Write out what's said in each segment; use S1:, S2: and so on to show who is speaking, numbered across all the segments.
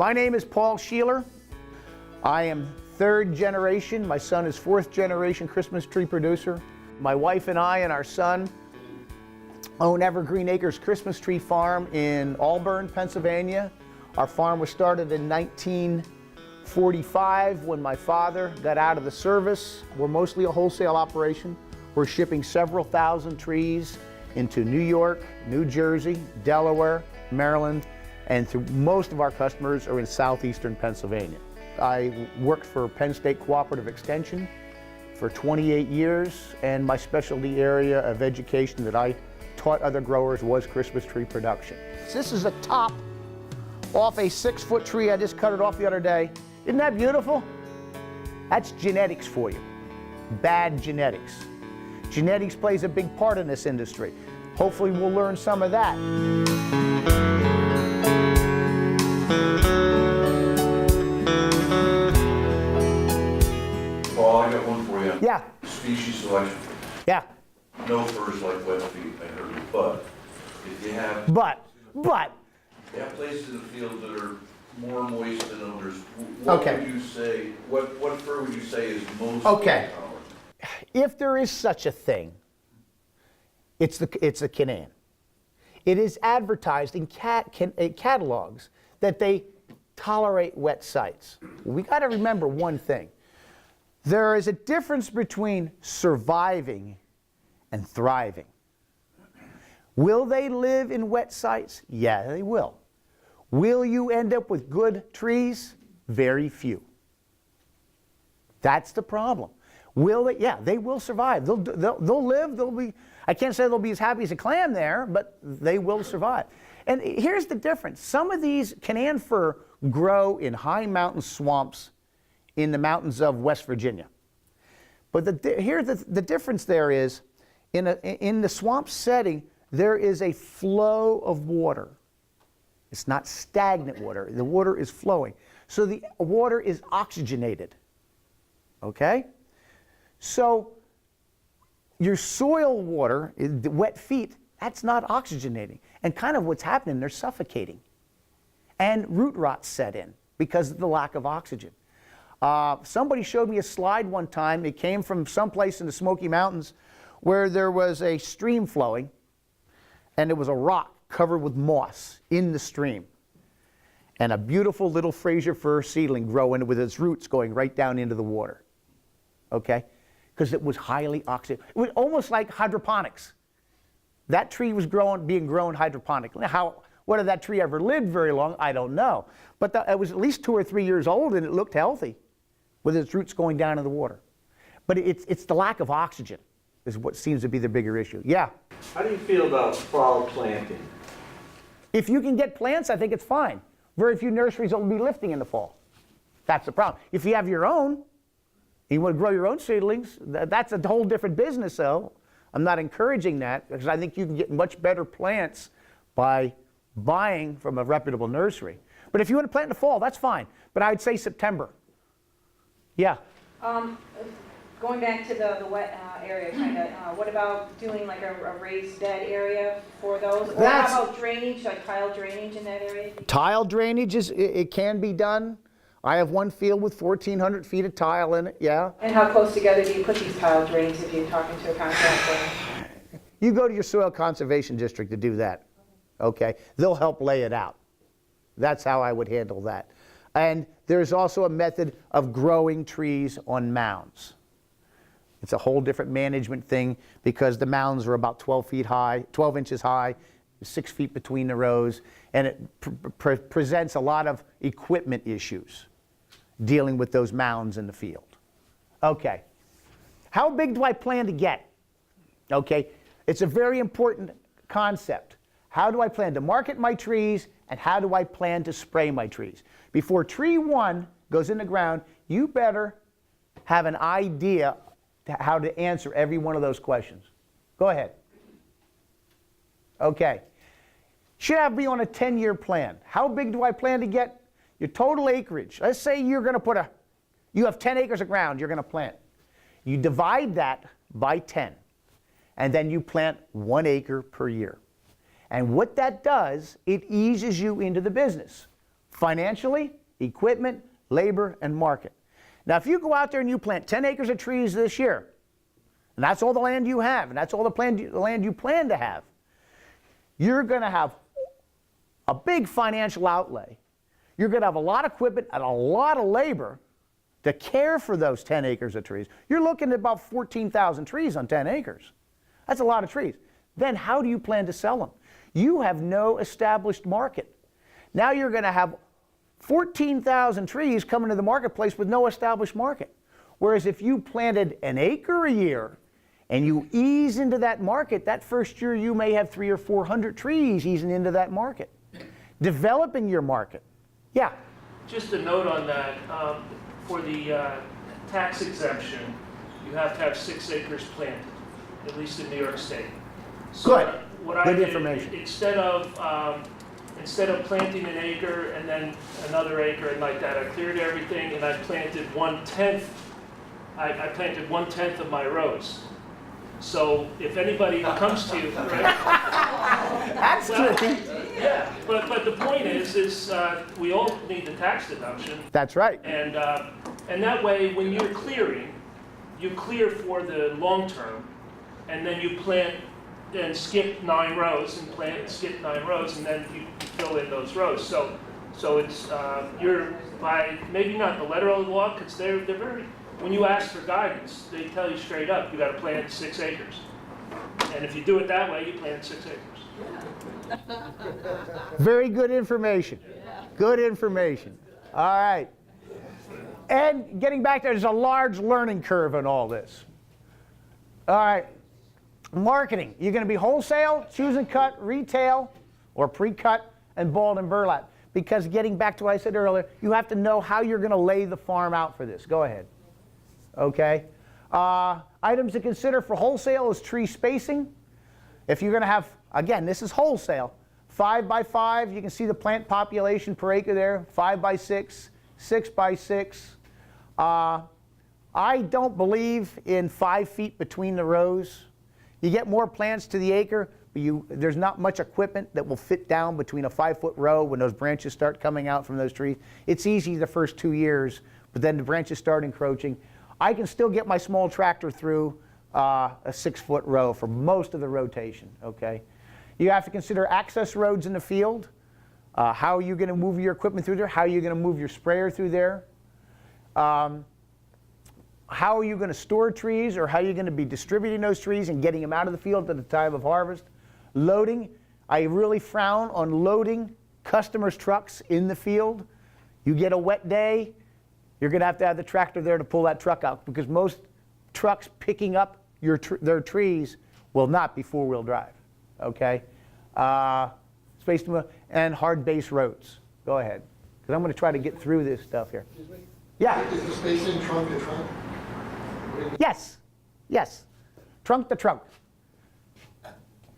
S1: My name is Paul Sheeler. I am third generation. My son is fourth generation Christmas tree producer. My wife and I and our son own Evergreen Acres Christmas Tree Farm in Auburn, Pennsylvania. Our farm was started in 1945 when my father got out of the service. We're mostly a wholesale operation. We're shipping several thousand trees into New York, New Jersey, Delaware, Maryland, and most of our customers are in southeastern Pennsylvania. I worked for Penn State Cooperative Extension for 28 years, and my specialty area of education that I taught other growers was Christmas tree production. This is a top off a 6-foot tree. I just cut it off the other day. Isn't that beautiful? That's genetics for you. Bad genetics. Genetics plays a big part in this industry. Hopefully we'll learn some of that.
S2: Paul, I got one for you.
S1: Yeah.
S2: Species selection.
S1: Yeah.
S2: No furs like wet feet, I heard. But if you have you have places in the field that are more moist than others, what would you say, what fur would you say is most tolerant?
S1: If there is such a thing, it's a Canaan. It is advertised in catalogs that they tolerate wet sites. We got to remember one thing. There is a difference between surviving and thriving. Will they live in wet sites? Yeah, they will. Will you end up with good trees? Very few. That's the problem. Will they? Yeah, they will survive. They'll live. They'll be. I can't say they'll be as happy as a clam there, but they will survive. And here's the difference. Some of these Canaan fir grow in high mountain swamps in the mountains of West Virginia. But the difference there is, in the swamp setting, there is a flow of water. It's not stagnant water. The water is flowing. So the water is oxygenated. Okay? So your soil water, the wet feet, that's not oxygenating. And kind of what's happening, they're suffocating. And root rot set in because of the lack of oxygen. Somebody showed me a slide one time. It came from someplace in the Smoky Mountains where there was a stream flowing, and there was a rock covered with moss in the stream. And a beautiful little Fraser fir seedling growing with its roots going right down into the water. Okay? Because it was highly oxygenated. It was almost like hydroponics. That tree was being grown hydroponically. Whether that tree ever lived very long, I don't know. But it was at least 2 or 3 years old, and it looked healthy with its roots going down in the water. But it's the lack of oxygen is what seems to be the bigger issue. Yeah?
S3: How do you feel about fall planting?
S1: If you can get plants, I think it's fine. Very few nurseries will be lifting in the fall. That's the problem. If you have your own, you want to grow your own seedlings, that's a whole different business, though. I'm not encouraging that, because I think you can get much better plants by buying from a reputable nursery. But if you want to plant in the fall, that's fine. But I'd say September. Yeah?
S4: Going back to the wet area, kind of, what about doing like a raised bed area for those? Or how about drainage, like tile drainage in that area?
S1: Tile drainage, it can be done. I have one field with 1,400 feet of tile in it, yeah.
S4: And how close together do you put these tile drains if you're talking to a contractor?
S1: You go to your soil conservation district to do that, okay? They'll help lay it out. That's how I would handle that. And there's also a method of growing trees on mounds. It's a whole different management thing because the mounds are about 12 feet high, 12 inches high, 6 feet between the rows, and it presents a lot of equipment issues dealing with those mounds in the field. Okay, how big do I plan to get? Okay, it's a very important concept. How do I plan to market my trees, and how do I plan to spray my trees? Before tree 1 goes in the ground, you better have an idea how to answer every one of those questions. Go ahead. Okay. Should I be on a 10-year plan? How big do I plan to get? Your total acreage. Let's say you're going to you have 10 acres of ground you're going to plant. You divide that by 10, and then you plant 1 acre per year. And what that does, it eases you into the business. financially, equipment, labor, and market. Now, if you go out there and you plant 10 acres of trees this year, and that's all the land you have, and that's all the land you plan to have, you're going to have a big financial outlay. You're going to have a lot of equipment and a lot of labor to care for those 10 acres of trees. You're looking at about 14,000 trees on 10 acres. That's a lot of trees. Then how do you plan to sell them? You have no established market. Now you're going to have 14,000 trees coming to the marketplace with no established market. Whereas if you planted an acre a year and you ease into that market, that first year you may have 300 or 400 trees easing into that market. Developing your market. Yeah.
S5: Just a note on that, for the tax exemption, you have to have 6 acres planted, at least in New York State. So
S1: Good.
S5: What
S1: Good
S5: I did,
S1: information.
S5: Instead of planting an acre and then another acre and like that, I cleared everything and I planted 1/10. I planted 1/10 of my rows. So if anybody comes to you, right?
S1: That's tricky.
S5: Yeah, but the point is we all need the tax deduction.
S1: That's right.
S5: And that way, when you're clearing, you clear for the long term, and then you plant and skip 9 rows, and plant and skip 9 rows, and then you fill in those rows. So it's you're by maybe not the letter of the law, because they're very. When you ask for guidance, they tell you straight up, you got to plant 6 acres, and if you do it that way, you plant 6 acres.
S1: Very good information. Good information. All right. And getting back there, there's a large learning curve in all this. All right. Marketing. You're going to be wholesale, choose and cut, retail, or pre-cut, and balled and burlap. Because getting back to what I said earlier, you have to know how you're going to lay the farm out for this. Go ahead. Okay. Items to consider for wholesale is tree spacing. If you're going to have, again, this is wholesale, 5 by 5, you can see the plant population per acre there, 5 by 6, 6 by 6. I don't believe in 5 feet between the rows. You get more plants to the acre, but there's not much equipment that will fit down between a 5-foot row when those branches start coming out from those trees. It's easy the first 2 years, but then the branches start encroaching. I can still get my small tractor through a 6-foot row for most of the rotation, okay? You have to consider access roads in the field. How are you going to move your equipment through there? How are you going to move your sprayer through there? How are you going to store trees, or how are you going to be distributing those trees and getting them out of the field at the time of harvest? Loading. I really frown on loading customers' trucks in the field. You get a wet day, you're going to have the tractor there to pull that truck out, because most trucks picking up their trees will not be 4-wheel drive. Okay? Space and hard base roads. Go ahead, because I'm going to try to get through this stuff here.
S6: Excuse me?
S1: Yeah.
S6: Is the spacing trunk to trunk?
S1: Yes. Yes. Trunk to trunk.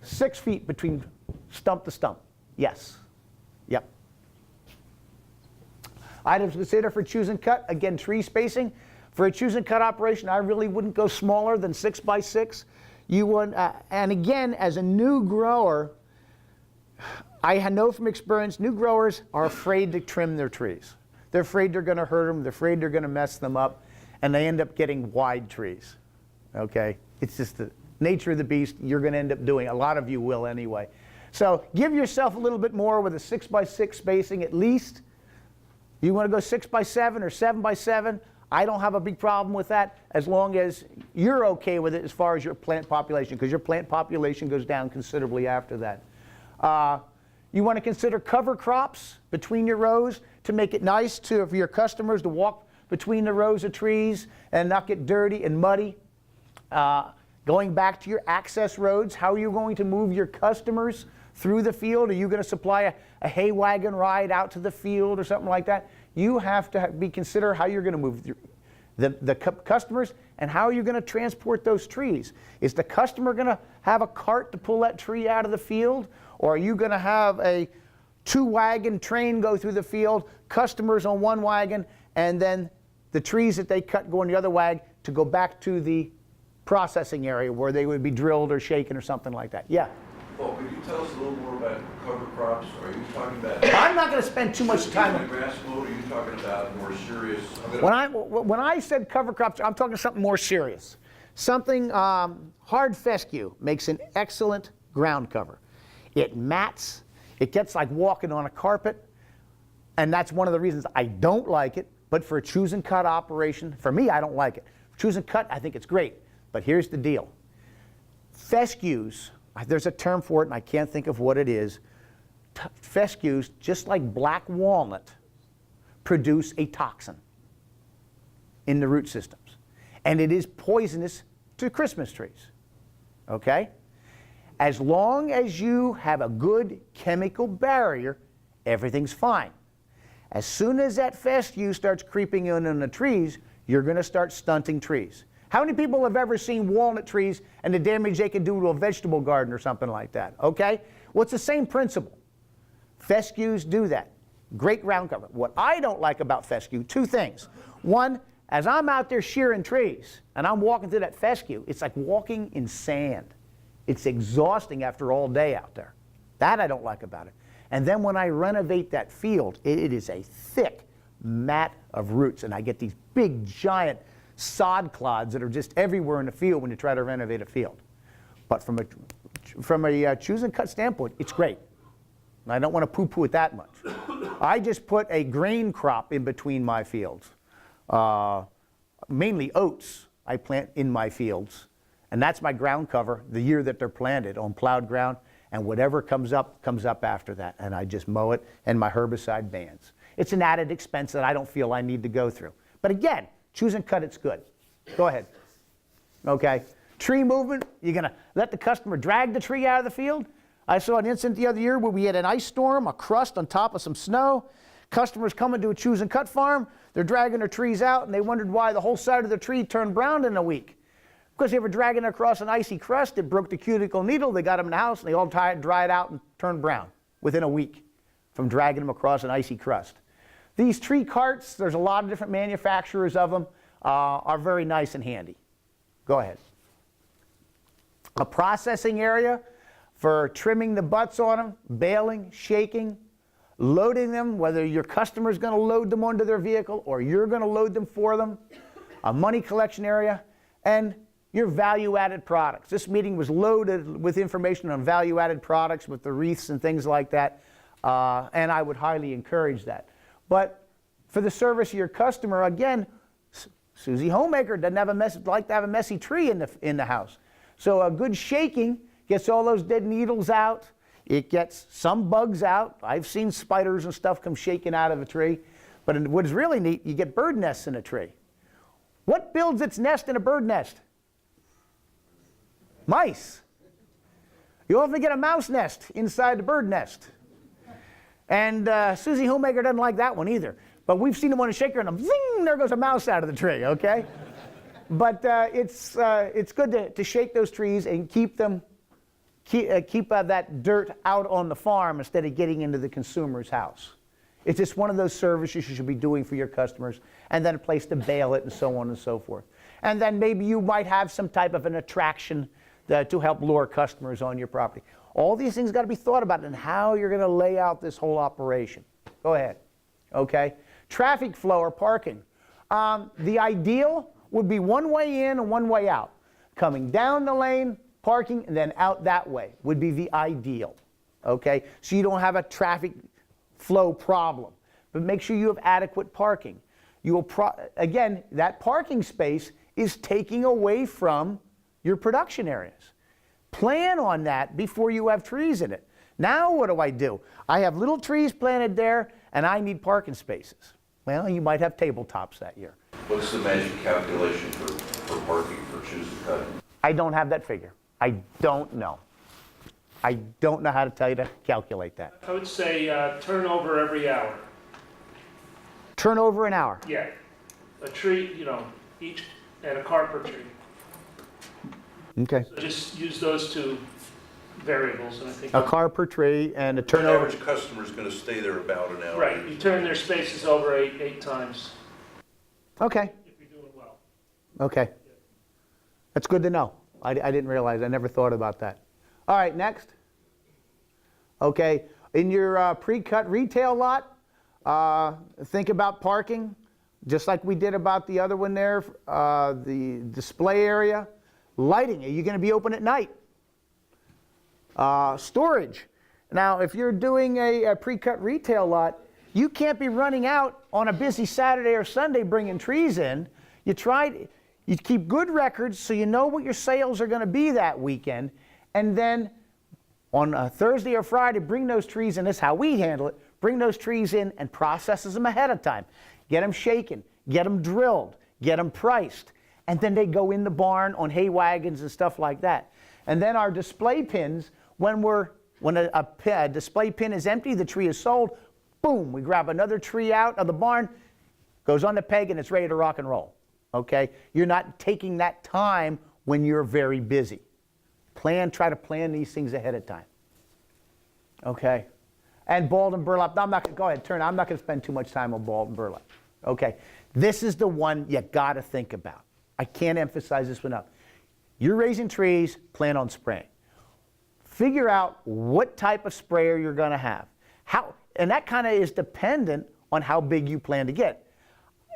S1: 6 feet between stump to stump. Yes. Yep. Items to consider for choose and cut. Again, tree spacing. For a choose and cut operation, I really wouldn't go smaller than 6 by 6. You would, and again, as a new grower, I know from experience, new growers are afraid to trim their trees. They're afraid they're going to hurt them. They're afraid they're going to mess them up, and they end up getting wide trees. Okay? It's just the nature of the beast. You're going to end up doing. A lot of you will anyway. So give yourself a little bit more with a 6 by 6 spacing at least. You want to go 6 by 7 or 7 by 7? I don't have a big problem with that, as long as you're okay with it as far as your plant population, because your plant population goes down considerably after that. You want to consider cover crops between your rows to make it nice for your customers to walk between the rows of trees and not get dirty and muddy. Going back to your access roads, how are you going to move your customers through the field? Are you going to supply a hay wagon ride out to the field or something like that? You have to consider how you're going to move the customers, and how are you going to transport those trees. Is the customer going to have a cart to pull that tree out of the field? Or are you going to have a 2-wagon train go through the field, customers on 1 wagon, and then the trees that they cut go on the other wagon to go back to the processing area where they would be drilled or shaken or something like that? Yeah?
S2: Paul, could you tell us a little more about cover crops? Are you talking about?
S1: I'm not going to spend too much
S2: Just
S1: time
S2: using
S1: on.
S2: the grass mode, or are you talking about more serious?
S1: When I said cover crops, I'm talking something more serious. Something, hard fescue makes an excellent ground cover. It mats, it gets like walking on a carpet, and that's one of the reasons I don't like it. But for a choose and cut operation, for me, I don't like it. For choose and cut, I think it's great. But here's the deal. Fescues, there's a term for it, and I can't think of what it is. Fescues, just like black walnut, produce a toxin in the root systems. And it is poisonous to Christmas trees. Okay? As long as you have a good chemical barrier, everything's fine. As soon as that fescue starts creeping in on the trees, you're going to start stunting trees. How many people have ever seen walnut trees and the damage they can do to a vegetable garden or something like that? Okay? Well, it's the same principle. Fescues do that. Great ground cover. What I don't like about fescue, two things. One, as I'm out there shearing trees and I'm walking through that fescue, it's like walking in sand. It's exhausting after all day out there. That I don't like about it. And then when I renovate that field, it is a thick mat of roots, and I get these big, giant sod clods that are just everywhere in the field when you try to renovate a field. But from a choose and cut standpoint, it's great. And I don't want to poo-poo it that much. I just put a grain crop in between my fields. Mainly oats I plant in my fields. And that's my ground cover the year that they're planted on plowed ground. And whatever comes up after that. And I just mow it, and my herbicide bans. It's an added expense that I don't feel I need to go through. But again, choose and cut, it's good. Go ahead. Okay. Tree movement, you're going to let the customer drag the tree out of the field? I saw an incident the other year where we had an ice storm, a crust on top of some snow. Customers coming to a choose and cut farm, they're dragging their trees out, and they wondered why the whole side of the tree turned brown in a week. Because they were dragging it across an icy crust, it broke the cuticle needle, they got them in the house, and they all dried out and turned brown within a week from dragging them across an icy crust. These tree carts, there's a lot of different manufacturers of them, are very nice and handy. Go ahead. A processing area for trimming the butts on them, baling, shaking, loading them, whether your customer's going to load them onto their vehicle or you're going to load them for them. A money collection area, and your value-added products. This meeting was loaded with information on value-added products with the wreaths and things like that, and I would highly encourage that. But for the service of your customer, again, Susie Homemaker doesn't like to have a messy tree in the house. So a good shaking gets all those dead needles out. It gets some bugs out. I've seen spiders and stuff come shaking out of a tree. But what is really neat, you get bird nests in a tree. What builds its nest in a bird nest? Mice. You often get a mouse nest inside the bird nest. And Susie Homemaker doesn't like that one either. But we've seen them on a shaker and zing, there goes a mouse out of the tree, okay? But it's good to shake those trees and keep that dirt out on the farm instead of getting into the consumer's house. It's just one of those services you should be doing for your customers, and then a place to bale it and so on and so forth. And then maybe you might have some type of an attraction to help lure customers on your property. All these things got to be thought about and how you're going to lay out this whole operation. Go ahead. Okay? Traffic flow or parking. The ideal would be one way in and one way out. Coming down the lane, parking, and then out that way would be the ideal. Okay? So you don't have a traffic flow problem. But make sure you have adequate parking. You will again, that parking space is taking away from your production areas. Plan on that before you have trees in it. Now what do? I have little trees planted there, and I need parking spaces. Well, you might have tabletops that year.
S2: What's the magic calculation for parking for choose and cut?
S1: I don't have that figure. I don't know. I don't know how to tell you to calculate that.
S5: I would say turnover every hour.
S1: Turnover an hour.
S5: Yeah. A tree, each, and a car per tree.
S1: Okay.
S5: So just use those two variables, and I think.
S1: A car per tree and a
S2: The
S1: turnover.
S2: average customer's going to stay there about an hour.
S5: Right, you turn their spaces over eight times
S1: Okay.
S5: if you're doing well.
S1: Okay. That's good to know. I didn't realize. I never thought about that. All right, next. Okay, in your pre-cut retail lot, think about parking, just like we did about the other one there, the display area. Lighting, are you going to be open at night? Storage. Now, if you're doing a pre-cut retail lot, you can't be running out on a busy Saturday or Sunday bringing trees in. You keep good records so you know what your sales are going to be that weekend, and then on a Thursday or Friday, bring those trees in. This is how we handle it. Bring those trees in and processes them ahead of time. Get them shaken, get them drilled, get them priced, and then they go in the barn on hay wagons and stuff like that. And then our display pins, when a display pin is empty, the tree is sold, boom, we grab another tree out of the barn, goes on the peg, and it's ready to rock and roll. Okay? You're not taking that time when you're very busy. Try to plan these things ahead of time. Okay? And balled and burlap, I'm not going to spend too much time on balled and burlap. Okay? This is the one you got to think about. I can't emphasize this one enough. You're raising trees, plan on spraying. Figure out what type of sprayer you're going to have. And that kind of is dependent on how big you plan to get.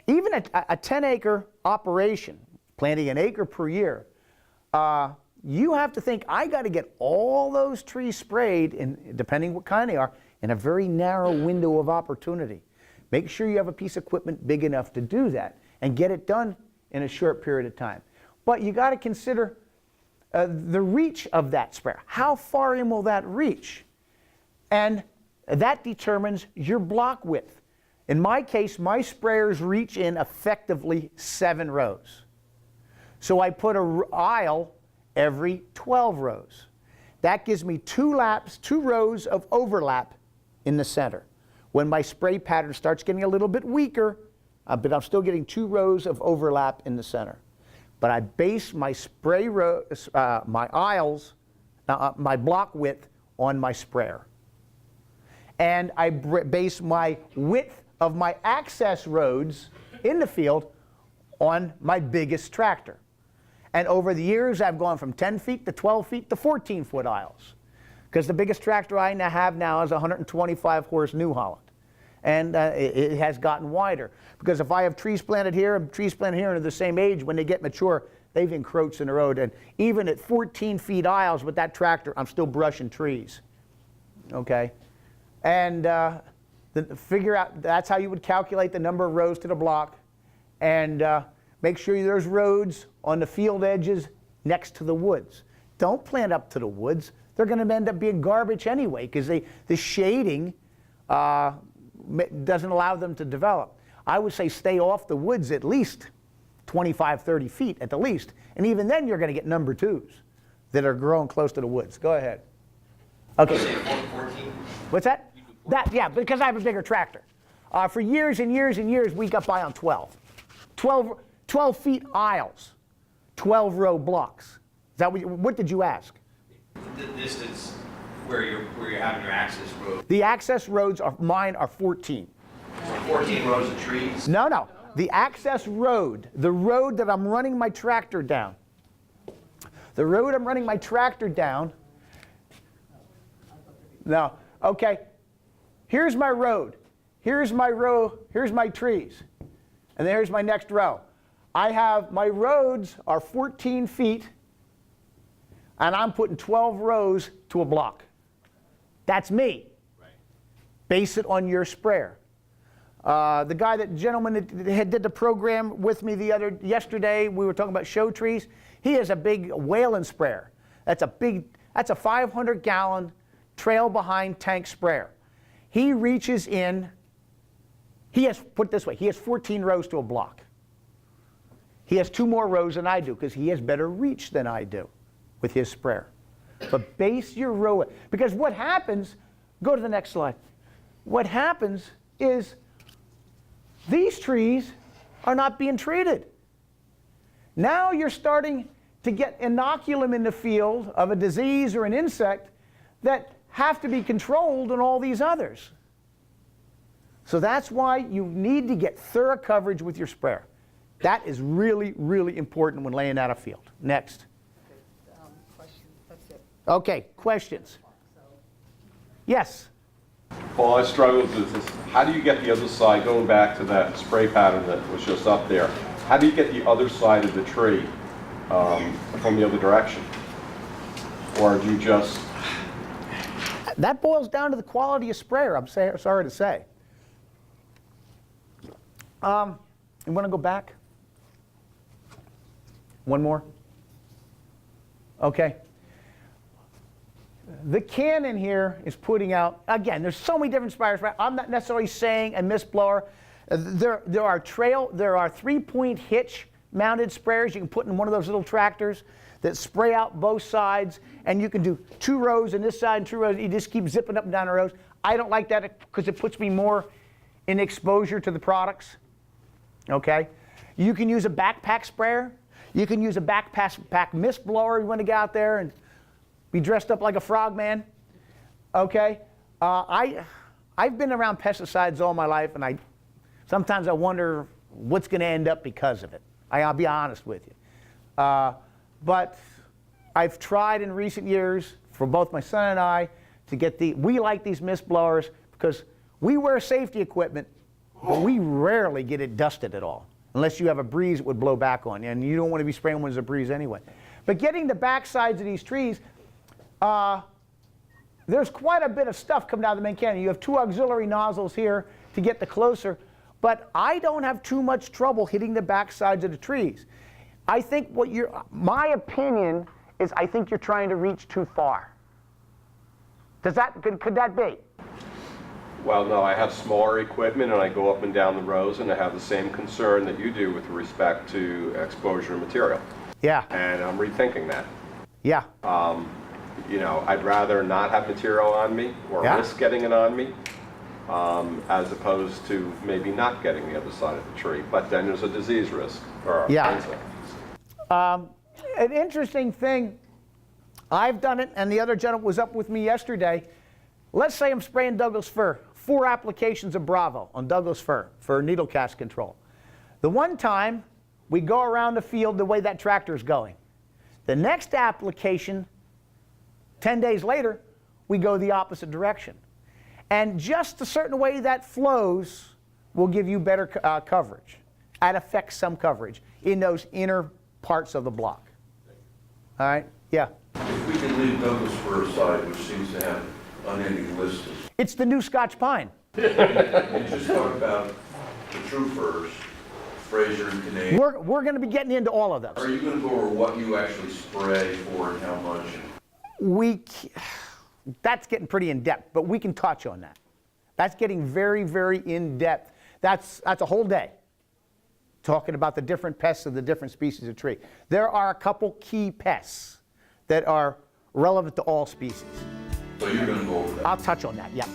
S1: Even a 10-acre operation, planting an acre per year, you have to think, I got to get all those trees sprayed, depending what kind they are, in a very narrow window of opportunity. Make sure you have a piece of equipment big enough to do that and get it done in a short period of time. But you got to consider the reach of that sprayer. How far in will that reach? And that determines your block width. In my case, my sprayers reach in effectively 7 rows. So I put an aisle every 12 rows. That gives me 2 rows of overlap in the center. When my spray pattern starts getting a little bit weaker, but I'm still getting 2 rows of overlap in the center. But I base my my aisles, my block width on my sprayer. And I base my width of my access roads in the field on my biggest tractor. And over the years, I've gone from 10 feet to 12 feet to 14-foot aisles. Because the biggest tractor I have now is a 125-horse New Holland. And it has gotten wider. Because if I have trees planted here and trees planted here and they're the same age, when they get mature, they've encroached in the road. And even at 14 feet aisles with that tractor, I'm still brushing trees. Okay? And figure out, that's how you would calculate the number of rows to the block. And make sure there's roads on the field edges next to the woods. Don't plant up to the woods. They're going to end up being garbage anyway because the shading doesn't allow them to develop. I would say stay off the woods at least 25, 30 feet at the least. And even then you're going to get number 2s that are growing close to the woods. Go ahead. Okay. What's that? Yeah, because I have a bigger tractor. For years and years and years, we got by on 12. 12 feet aisles, 12-row blocks. Is that what did you ask?
S7: The distance where you're having your access road.
S1: The access roads mine are 14.
S7: So 14 rows of trees?
S1: No. The access road, the road that I'm running my tractor down. The road I'm running my tractor down. Now, okay, here's my road. Here's my row, here's my trees. And there's my next row. My roads are 14 feet, and I'm putting 12 rows to a block. That's me. Right. Base it on your sprayer. The gentleman that did the program with me yesterday, we were talking about show trees. He has a big Whalen sprayer. That's a 500-gallon trail behind tank sprayer. He reaches in. Put it this way, he has 14 rows to a block. He has 2 more rows than I do because he has better reach than I do with his sprayer. But base your row, because what happens, go to the next slide. What happens is these trees are not being treated. Now you're starting to get inoculum in the field of a disease or an insect that have to be controlled on all these others. So that's why you need to get thorough coverage with your sprayer. That is really, really important when laying out a field. Next.
S8: Question. That's it.
S1: Okay, questions. Yes.
S8: Well, I struggled with this. How do you get the other side, going back to that spray pattern that was just up there, how do you get the other side of the tree from the other direction? Or do you just...
S1: That boils down to the quality of sprayer, I'm sorry to say. You want to go back? One more? Okay. The Canon here is putting out, again, there's so many different sprayers. Right? I'm not necessarily saying a mist blower. There are 3-point hitch mounted sprayers you can put in one of those little tractors that spray out both sides, and you can do 2 rows on this side and 2 rows. You just keep zipping up and down the rows. I don't like that because it puts me more in exposure to the products. Okay? You can use a backpack sprayer. You can use a backpack mist blower. You want to get out there and be dressed up like a frogman. Okay? I've been around pesticides all my life, and sometimes I wonder what's going to end up because of it. I'll be honest with you. But I've tried in recent years for both my son and I to get we like these mist blowers because we wear safety equipment, but we rarely get it dusted at all. Unless you have a breeze that would blow back on you, and you don't want to be spraying when there's a breeze anyway. But getting the back sides of these trees, there's quite a bit of stuff coming out of the main cannon. You have 2 auxiliary nozzles here to get the closer, but I don't have too much trouble hitting the back sides of the trees. I think my opinion is I think you're trying to reach too far. Could that be?
S8: Well, no, I have smaller equipment and I go up and down the rows and I have the same concern that you do with respect to exposure material.
S1: Yeah.
S8: And I'm rethinking that.
S1: Yeah.
S8: You know, I'd rather not have material on me or risk getting it on me as opposed to maybe not getting the other side of the tree. But then there's a disease risk. Or
S1: An interesting thing, I've done it, and the other gentleman was up with me yesterday. Let's say I'm spraying Douglas fir, 4 applications of Bravo on Douglas fir for needle cast control. The one time, we go around the field the way that tractor's going. The next application, 10 days later, we go the opposite direction. And just a certain way that flows will give you better coverage. That affects some coverage in those inner parts of the block. All right? Yeah?
S2: If we can leave Douglas fir aside, which seems to have unending lists.
S1: It's the new Scotch pine.
S2: You just talk about the true firs, Fraser and Canadian.
S1: We're going to be getting into all of those.
S2: Are you going to go over what you actually spray for and how much?
S1: That's getting pretty in-depth, but we can touch on that. That's getting very, very in-depth. That's a whole day talking about the different pests of the different species of tree. There are a couple key pests that are relevant to all species.
S2: So you're going to go over that?
S1: I'll touch on that, yeah.